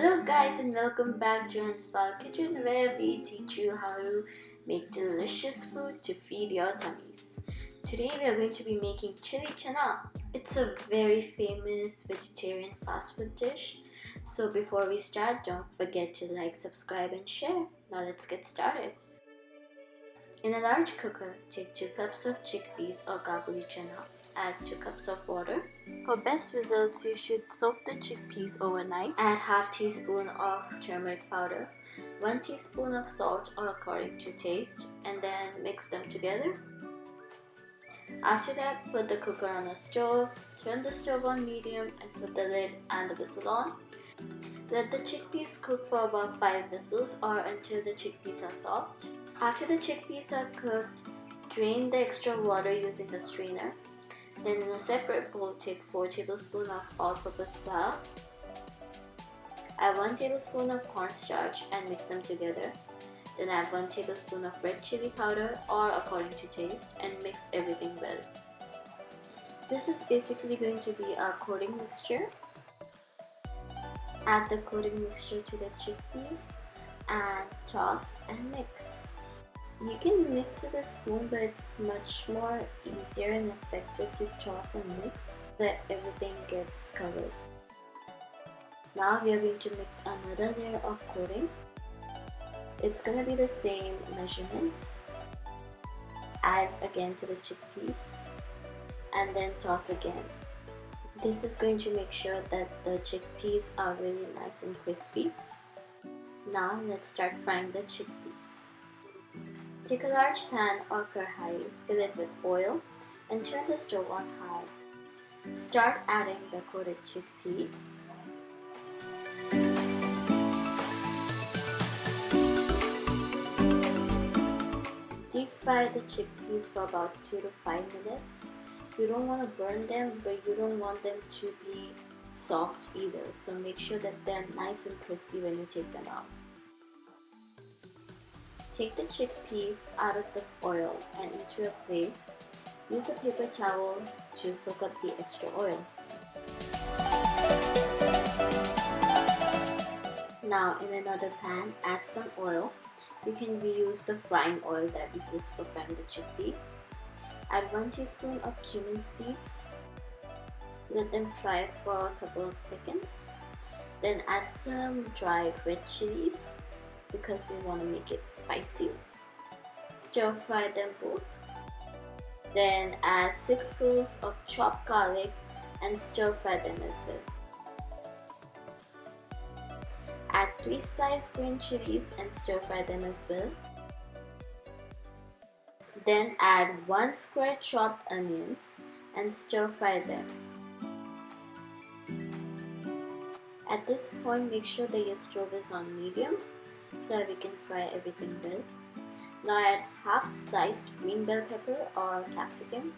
Hello guys and welcome back to Inspire Kitchen where we teach you how to make delicious food to feed your tummies. Today we are going to be making Chilli Chana. It's a very famous vegetarian fast food dish. So before we start, don't forget to like, subscribe and share. Now let's get started. In a large cooker, take 2 cups of chickpeas or Kabuli Chana. Add 2 cups of water. For best results, you should soak the chickpeas overnight. Add half teaspoon of turmeric powder, 1 teaspoon of salt or according to taste, and then mix them together. After that, put the cooker on a stove, turn the stove on medium and put the lid and the whistle on. Let the chickpeas cook for about 5 whistles or until the chickpeas are soft. After the chickpeas are cooked, drain the extra water using a strainer. Then in a separate bowl, take 4 tablespoons of all-purpose flour. Add 1 tablespoon of cornstarch and mix them together. Then add 1 tablespoon of red chili powder or according to taste and mix everything well. This is basically going to be a coating mixture. Add the coating mixture to the chickpeas and toss and mix. You can mix with a spoon, but it's much more easier and effective to toss and mix so that everything gets covered. Now we are going to mix another layer of coating. It's going to be the same measurements. Add again to the chickpeas and then toss again. This is going to make sure that the chickpeas are really nice and crispy. Now let's start frying the chickpeas. Take a large pan or karhai, fill it with oil and turn the stove on high. Start adding the coated chickpeas. Deep fry the chickpeas for about 2 to 5 minutes. You don't want to burn them, but you don't want them to be soft either. So make sure that they're nice and crispy when you take them out. Take the chickpeas out of the oil and into a plate. Use a paper towel to soak up the extra oil. Now in another pan, add some oil. You can reuse the frying oil that we used for frying the chickpeas. Add 1 teaspoon of cumin seeds. Let them fry for a couple of seconds. Then add some dried red chilies because we want to make it spicy. Stir fry them both. Then add 6 cloves of chopped garlic and stir fry them as well. Add 3 sliced green chilies and stir fry them as well. Then add 1 square chopped onions and stir fry them. At this point, make sure that your stove is on medium so that we can fry everything well. Now add half sliced green bell pepper or capsicum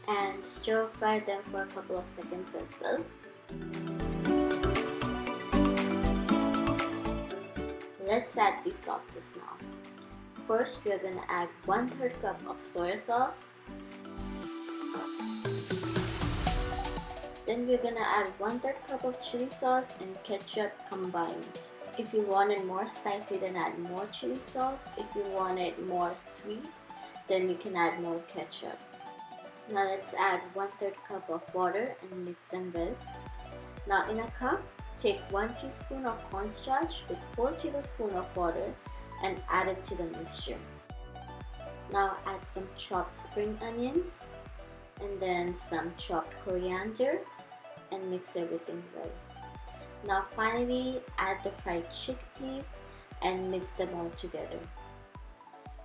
and stir fry them for a couple of seconds as well. Let's add the sauces now. First, we are going to add 1/3 cup of soya sauce. Then we're going to add 1/3 cup of chili sauce and ketchup combined. If you want it more spicy, then add more chili sauce. If you want it more sweet, then you can add more ketchup. Now let's add 1/3 cup of water and mix them well. Now in a cup, take 1 teaspoon of cornstarch with 4 tablespoons of water and add it to the mixture. Now add some chopped spring onions and then some chopped coriander and mix everything well. Now finally add the fried chickpeas and mix them all together.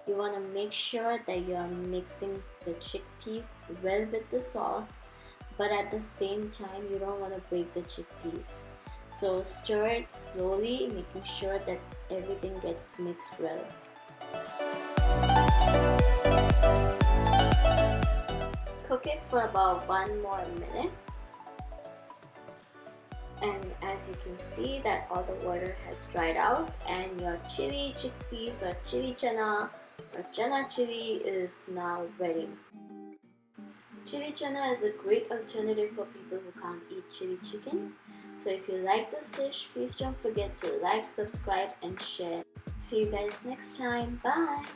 You want to make sure that you are mixing the chickpeas well with the sauce, but at the same time you don't want to break the chickpeas. So stir it slowly, making sure that everything gets mixed well. Cook it for about 1 more minute. And as you can see that all the water has dried out and your chili chickpeas or chili chana or chana chili is now ready. Chili chana is a great alternative for people who can't eat chili chicken. So if you like this dish, please don't forget to like, subscribe and share. See you guys next time. Bye!